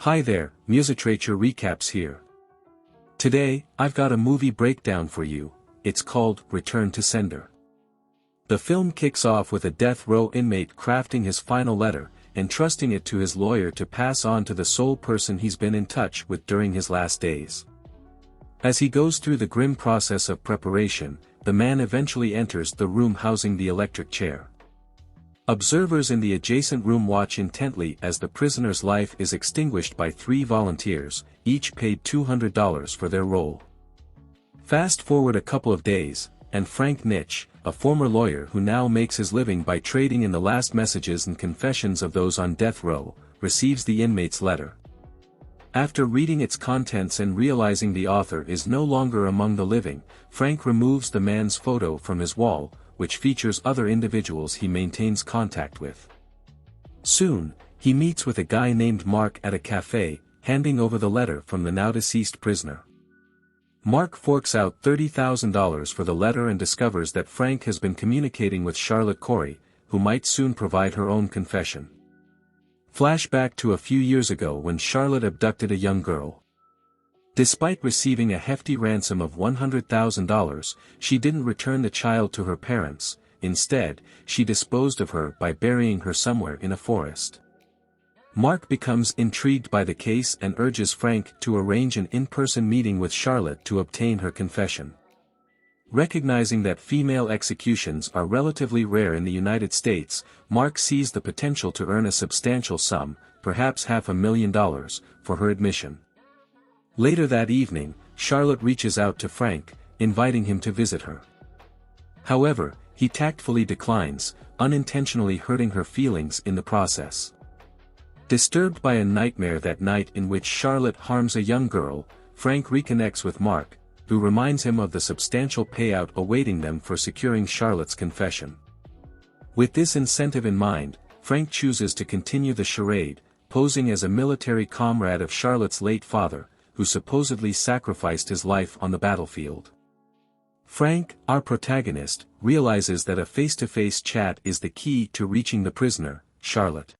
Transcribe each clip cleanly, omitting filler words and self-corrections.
Hi there, Musitrature Recaps here. Today, I've got a movie breakdown for you. It's called Return to Sender. The film kicks off with a death row inmate crafting his final letter, entrusting it to his lawyer to pass on to the sole person he's been in touch with during his last days. As he goes through the grim process of preparation, the man eventually enters the room housing the electric chair. Observers in the adjacent room watch intently as the prisoner's life is extinguished by 3 volunteers, each paid $200 for their role. Fast forward a couple of days, and Frank Nitch, a former lawyer who now makes his living by trading in the last messages and confessions of those on death row, receives the inmate's letter. After reading its contents and realizing the author is no longer among the living, Frank removes the man's photo from his wall, which features other individuals he maintains contact with. Soon, he meets with a guy named Mark at a cafe, handing over the letter from the now-deceased prisoner. Mark forks out $30,000 for the letter and discovers that Frank has been communicating with Charlotte Corey, who might soon provide her own confession. Flashback to a few years ago when Charlotte abducted a young girl. Despite receiving a hefty ransom of $100,000, she didn't return the child to her parents. Instead, she disposed of her by burying her somewhere in a forest. Mark becomes intrigued by the case and urges Frank to arrange an in-person meeting with Charlotte to obtain her confession. Recognizing that female executions are relatively rare in the United States, Mark sees the potential to earn a substantial sum, perhaps $500,000, for her admission. Later that evening, Charlotte reaches out to Frank, inviting him to visit her. However, he tactfully declines, unintentionally hurting her feelings in the process. Disturbed by a nightmare that night in which Charlotte harms a young girl, Frank reconnects with Mark, who reminds him of the substantial payout awaiting them for securing Charlotte's confession. With this incentive in mind, Frank chooses to continue the charade, posing as a military comrade of Charlotte's late father, who supposedly sacrificed his life on the battlefield. Frank, our protagonist, realizes that a face-to-face chat is the key to reaching the prisoner, Charlotte.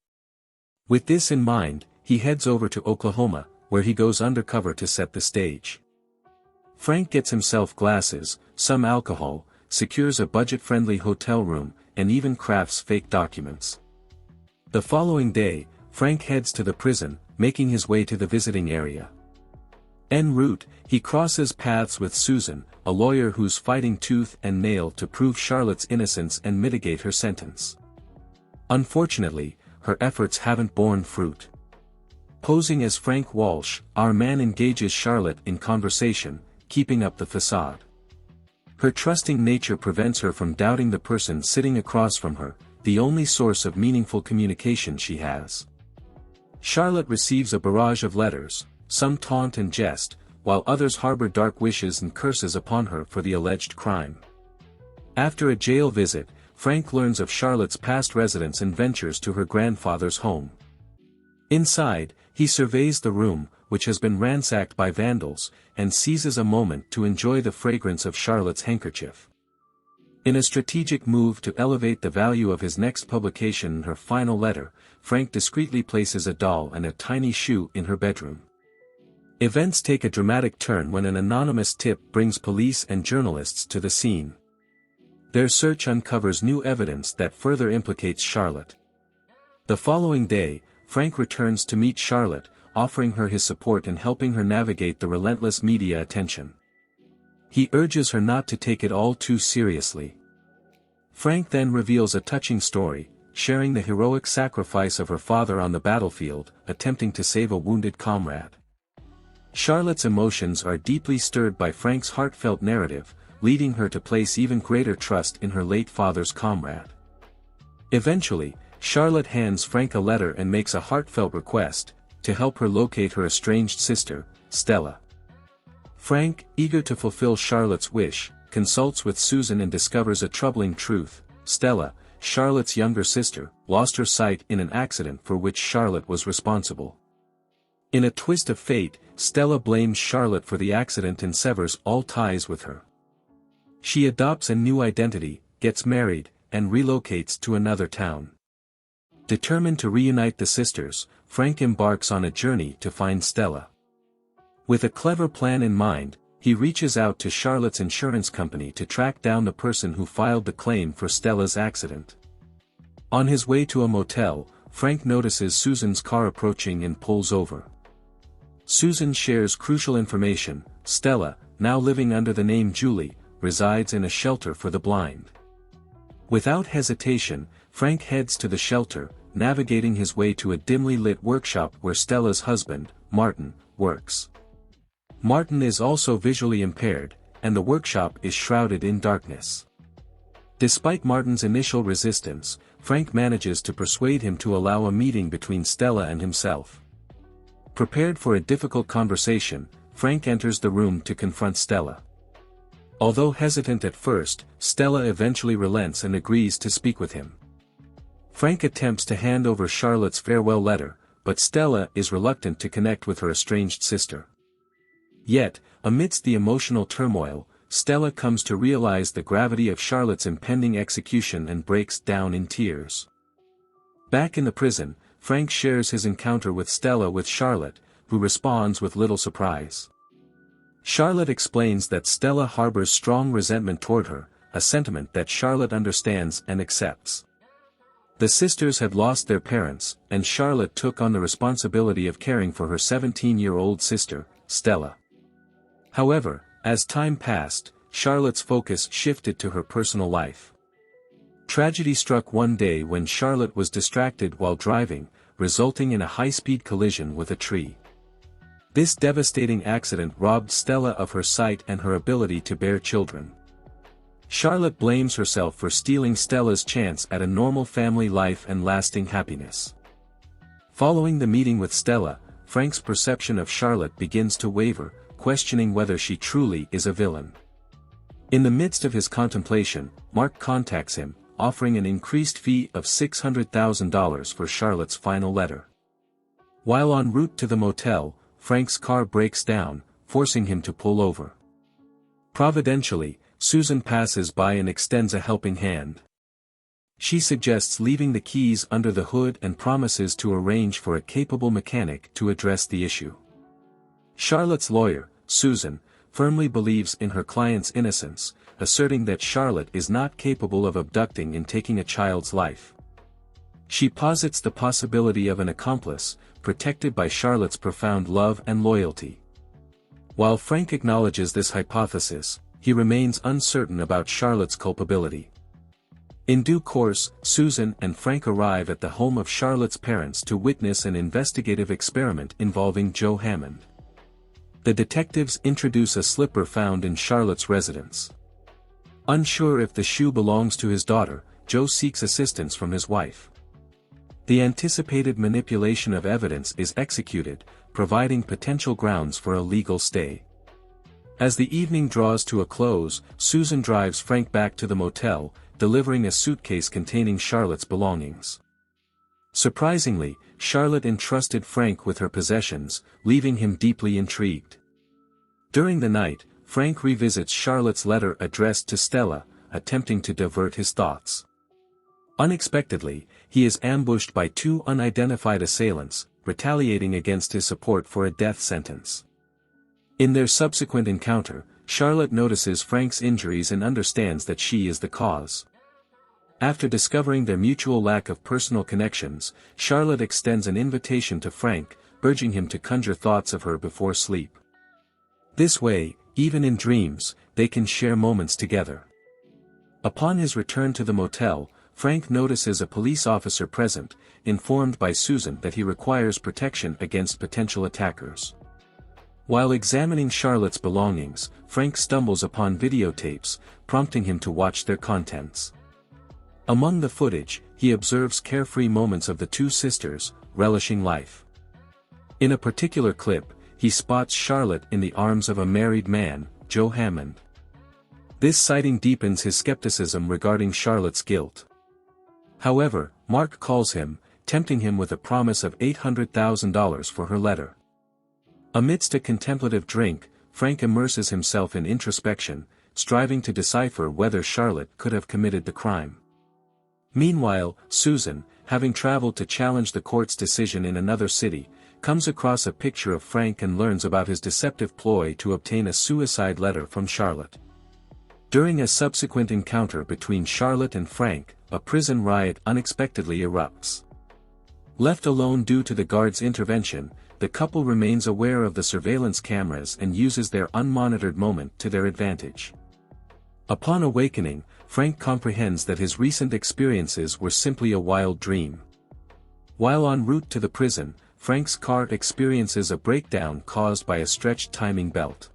With this in mind, he heads over to Oklahoma, where he goes undercover to set the stage. Frank gets himself glasses, some alcohol, secures a budget-friendly hotel room, and even crafts fake documents. The following day, Frank heads to the prison, making his way to the visiting area. En route, he crosses paths with Susan, a lawyer who's fighting tooth and nail to prove Charlotte's innocence and mitigate her sentence. Unfortunately, her efforts haven't borne fruit. Posing as Frank Walsh, our man engages Charlotte in conversation, keeping up the facade. Her trusting nature prevents her from doubting the person sitting across from her, the only source of meaningful communication she has. Charlotte receives a barrage of letters, some taunt and jest, while others harbor dark wishes and curses upon her for the alleged crime. After a jail visit, Frank learns of Charlotte's past residence and ventures to her grandfather's home. Inside, he surveys the room, which has been ransacked by vandals, and seizes a moment to enjoy the fragrance of Charlotte's handkerchief. In a strategic move to elevate the value of his next publication and her final letter, Frank discreetly places a doll and a tiny shoe in her bedroom. Events take a dramatic turn when an anonymous tip brings police and journalists to the scene. Their search uncovers new evidence that further implicates Charlotte. The following day, Frank returns to meet Charlotte, offering her his support and helping her navigate the relentless media attention. He urges her not to take it all too seriously. Frank then reveals a touching story, sharing the heroic sacrifice of her father on the battlefield, attempting to save a wounded comrade. Charlotte's emotions are deeply stirred by Frank's heartfelt narrative, leading her to place even greater trust in her late father's comrade. Eventually, Charlotte hands Frank a letter and makes a heartfelt request, to help her locate her estranged sister, Stella. Frank, eager to fulfill Charlotte's wish, consults with Susan and discovers a troubling truth. Stella, Charlotte's younger sister, lost her sight in an accident for which Charlotte was responsible. In a twist of fate, Stella blames Charlotte for the accident and severs all ties with her. She adopts a new identity, gets married, and relocates to another town. Determined to reunite the sisters, Frank embarks on a journey to find Stella. With a clever plan in mind, he reaches out to Charlotte's insurance company to track down the person who filed the claim for Stella's accident. On his way to a motel, Frank notices Susan's car approaching and pulls over. Susan shares crucial information. Stella, now living under the name Julie, resides in a shelter for the blind. Without hesitation, Frank heads to the shelter, navigating his way to a dimly lit workshop where Stella's husband, Martin, works. Martin is also visually impaired, and the workshop is shrouded in darkness. Despite Martin's initial resistance, Frank manages to persuade him to allow a meeting between Stella and himself. Prepared for a difficult conversation, Frank enters the room to confront Stella. Although hesitant at first, Stella eventually relents and agrees to speak with him. Frank attempts to hand over Charlotte's farewell letter, but Stella is reluctant to connect with her estranged sister. Yet, amidst the emotional turmoil, Stella comes to realize the gravity of Charlotte's impending execution and breaks down in tears. Back in the prison, Frank shares his encounter with Stella with Charlotte, who responds with little surprise. Charlotte explains that Stella harbors strong resentment toward her, a sentiment that Charlotte understands and accepts. The sisters had lost their parents, and Charlotte took on the responsibility of caring for her 17-year-old sister, Stella. However, as time passed, Charlotte's focus shifted to her personal life. Tragedy struck one day when Charlotte was distracted while driving, resulting in a high-speed collision with a tree. This devastating accident robbed Stella of her sight and her ability to bear children. Charlotte blames herself for stealing Stella's chance at a normal family life and lasting happiness. Following the meeting with Stella, Frank's perception of Charlotte begins to waver, questioning whether she truly is a villain. In the midst of his contemplation, Mark contacts him, offering an increased fee of $600,000 for Charlotte's final letter. While en route to the motel, Frank's car breaks down, forcing him to pull over. Providentially, Susan passes by and extends a helping hand. She suggests leaving the keys under the hood and promises to arrange for a capable mechanic to address the issue. Charlotte's lawyer, Susan, firmly believes in her client's innocence, asserting that Charlotte is not capable of abducting and taking a child's life. She posits the possibility of an accomplice, protected by Charlotte's profound love and loyalty. While Frank acknowledges this hypothesis, he remains uncertain about Charlotte's culpability. In due course, Susan and Frank arrive at the home of Charlotte's parents to witness an investigative experiment involving Joe Hammond. The detectives introduce a slipper found in Charlotte's residence. Unsure if the shoe belongs to his daughter, Joe seeks assistance from his wife. The anticipated manipulation of evidence is executed, providing potential grounds for a legal stay. As the evening draws to a close, Susan drives Frank back to the motel, delivering a suitcase containing Charlotte's belongings. Surprisingly, Charlotte entrusted Frank with her possessions, leaving him deeply intrigued. During the night, Frank revisits Charlotte's letter addressed to Stella, attempting to divert his thoughts. Unexpectedly, he is ambushed by two unidentified assailants, retaliating against his support for a death sentence. In their subsequent encounter, Charlotte notices Frank's injuries and understands that she is the cause. After discovering their mutual lack of personal connections, Charlotte extends an invitation to Frank, urging him to conjure thoughts of her before sleep. This way, even in dreams, they can share moments together. Upon his return to the motel, Frank notices a police officer present, informed by Susan that he requires protection against potential attackers. While examining Charlotte's belongings, Frank stumbles upon videotapes, prompting him to watch their contents. Among the footage, he observes carefree moments of the two sisters, relishing life. In a particular clip, he spots Charlotte in the arms of a married man, Joe Hammond. This sighting deepens his skepticism regarding Charlotte's guilt. However, Mark calls him, tempting him with a promise of $800,000 for her letter. Amidst a contemplative drink, Frank immerses himself in introspection, striving to decipher whether Charlotte could have committed the crime. Meanwhile, Susan, having traveled to challenge the court's decision in another city, comes across a picture of Frank and learns about his deceptive ploy to obtain a suicide letter from Charlotte. During a subsequent encounter between Charlotte and Frank, a prison riot unexpectedly erupts. Left alone due to the guards' intervention, the couple remains aware of the surveillance cameras and uses their unmonitored moment to their advantage. Upon awakening, Frank comprehends that his recent experiences were simply a wild dream. While en route to the prison, Frank's car experiences a breakdown caused by a stretched timing belt.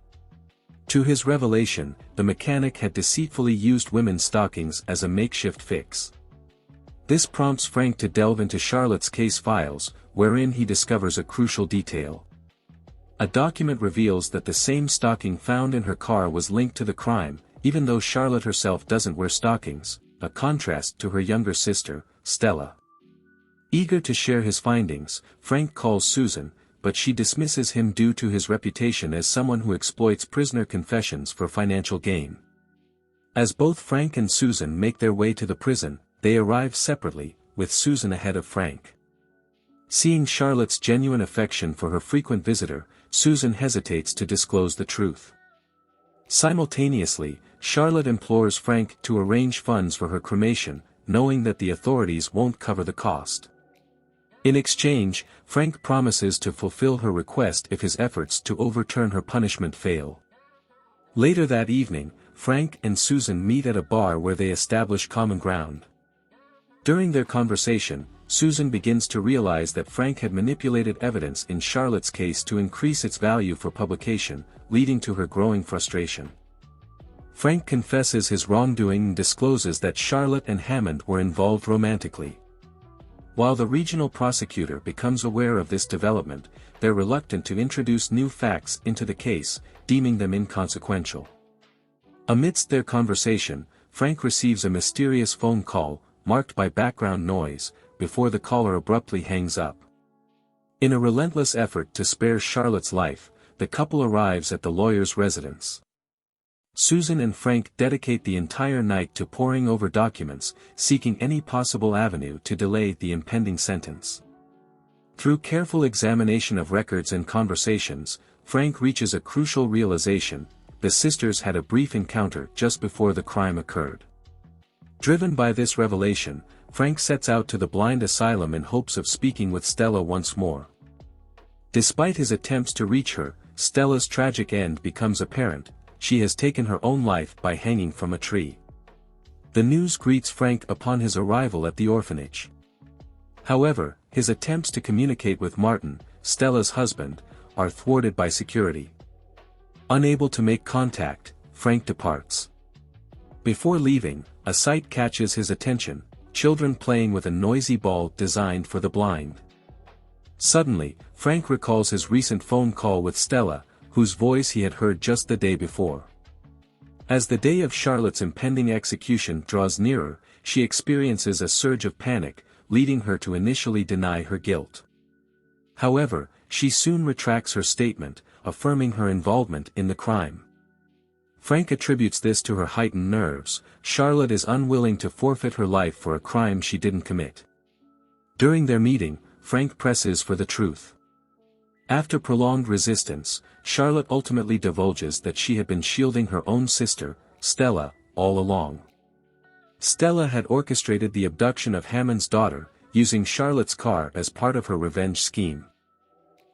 To his revelation, the mechanic had deceitfully used women's stockings as a makeshift fix. This prompts Frank to delve into Charlotte's case files, wherein he discovers a crucial detail. A document reveals that the same stocking found in her car was linked to the crime, even though Charlotte herself doesn't wear stockings, a contrast to her younger sister, Stella. Eager to share his findings, Frank calls Susan, but she dismisses him due to his reputation as someone who exploits prisoner confessions for financial gain. As both Frank and Susan make their way to the prison, they arrive separately, with Susan ahead of Frank. Seeing Charlotte's genuine affection for her frequent visitor, Susan hesitates to disclose the truth. Simultaneously, Charlotte implores Frank to arrange funds for her cremation, knowing that the authorities won't cover the cost. In exchange, Frank promises to fulfill her request if his efforts to overturn her punishment fail. Later that evening, Frank and Susan meet at a bar where they establish common ground. During their conversation, Susan begins to realize that Frank had manipulated evidence in Charlotte's case to increase its value for publication, leading to her growing frustration. Frank confesses his wrongdoing and discloses that Charlotte and Hammond were involved romantically. While the regional prosecutor becomes aware of this development, they're reluctant to introduce new facts into the case, deeming them inconsequential. Amidst their conversation, Frank receives a mysterious phone call, marked by background noise, before the caller abruptly hangs up. In a relentless effort to spare Charlotte's life, the couple arrives at the lawyer's residence. Susan and Frank dedicate the entire night to poring over documents, seeking any possible avenue to delay the impending sentence. Through careful examination of records and conversations, Frank reaches a crucial realization: the sisters had a brief encounter just before the crime occurred. Driven by this revelation, Frank sets out to the blind asylum in hopes of speaking with Stella once more. Despite his attempts to reach her, Stella's tragic end becomes apparent: she has taken her own life by hanging from a tree. The news greets Frank upon his arrival at the orphanage. However, his attempts to communicate with Martin, Stella's husband, are thwarted by security. Unable to make contact, Frank departs. Before leaving, a sight catches his attention: children playing with a noisy ball designed for the blind. Suddenly, Frank recalls his recent phone call with Stella, whose voice he had heard just the day before. As the day of Charlotte's impending execution draws nearer, she experiences a surge of panic, leading her to initially deny her guilt. However, she soon retracts her statement, affirming her involvement in the crime. Frank attributes this to her heightened nerves. Charlotte is unwilling to forfeit her life for a crime she didn't commit. During their meeting, Frank presses for the truth. After prolonged resistance, Charlotte ultimately divulges that she had been shielding her own sister, Stella, all along. Stella had orchestrated the abduction of Hammond's daughter, using Charlotte's car as part of her revenge scheme.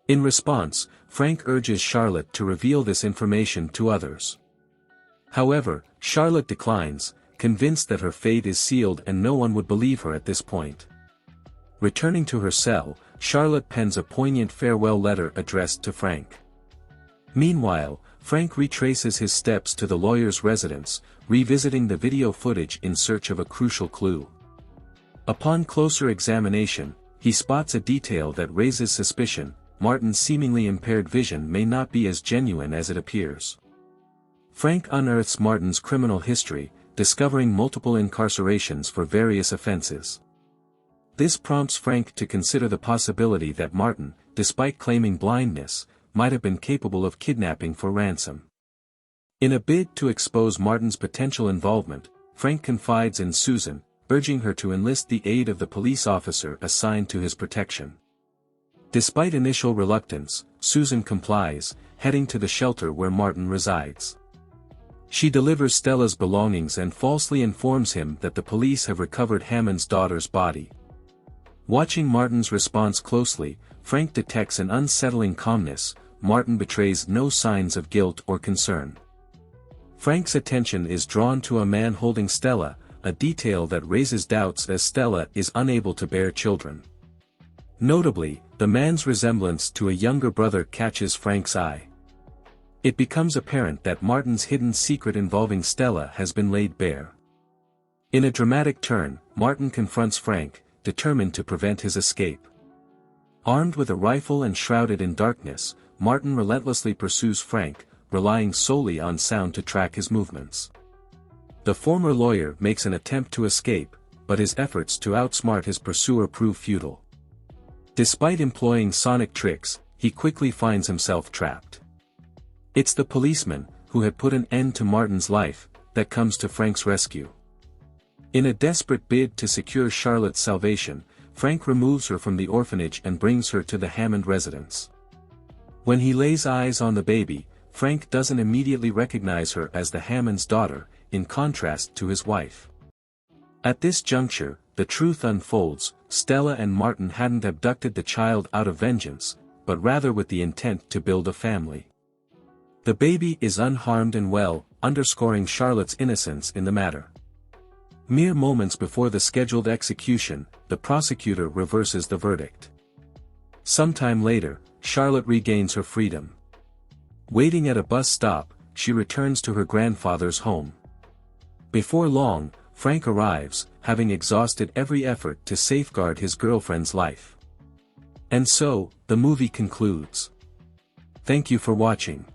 In response, Frank urges Charlotte to reveal this information to others. However, Charlotte declines, convinced that her fate is sealed and no one would believe her at this point. Returning to her cell, Charlotte pens a poignant farewell letter addressed to Frank. Meanwhile, Frank retraces his steps to the lawyer's residence, revisiting the video footage in search of a crucial clue. Upon closer examination, he spots a detail that raises suspicion: Martin's seemingly impaired vision may not be as genuine as it appears. Frank unearths Martin's criminal history, discovering multiple incarcerations for various offenses. This prompts Frank to consider the possibility that Martin, despite claiming blindness, might have been capable of kidnapping for ransom. In a bid to expose Martin's potential involvement, Frank confides in Susan, urging her to enlist the aid of the police officer assigned to his protection. Despite initial reluctance, Susan complies, heading to the shelter where Martin resides. She delivers Stella's belongings and falsely informs him that the police have recovered Hammond's daughter's body. Watching Martin's response closely, Frank detects an unsettling calmness. Martin betrays no signs of guilt or concern. Frank's attention is drawn to a man holding Stella, a detail that raises doubts as Stella is unable to bear children. Notably, the man's resemblance to a younger brother catches Frank's eye. It becomes apparent that Martin's hidden secret involving Stella has been laid bare. In a dramatic turn, Martin confronts Frank, determined to prevent his escape. Armed with a rifle and shrouded in darkness, Martin relentlessly pursues Frank, relying solely on sound to track his movements. The former lawyer makes an attempt to escape, but his efforts to outsmart his pursuer prove futile. Despite employing sonic tricks, he quickly finds himself trapped. It's the policeman, who had put an end to Martin's life, that comes to Frank's rescue. In a desperate bid to secure Charlotte's salvation, Frank removes her from the orphanage and brings her to the Hammond residence. When he lays eyes on the baby, Frank doesn't immediately recognize her as the Hammond's daughter, in contrast to his wife. At this juncture, the truth unfolds. Stella and Martin hadn't abducted the child out of vengeance, but rather with the intent to build a family. The baby is unharmed and well, underscoring Charlotte's innocence in the matter. Mere moments before the scheduled execution, the prosecutor reverses the verdict. Sometime later, Charlotte regains her freedom. Waiting at a bus stop, she returns to her grandfather's home. Before long, Frank arrives, having exhausted every effort to safeguard his girlfriend's life. And so, the movie concludes. Thank you for watching.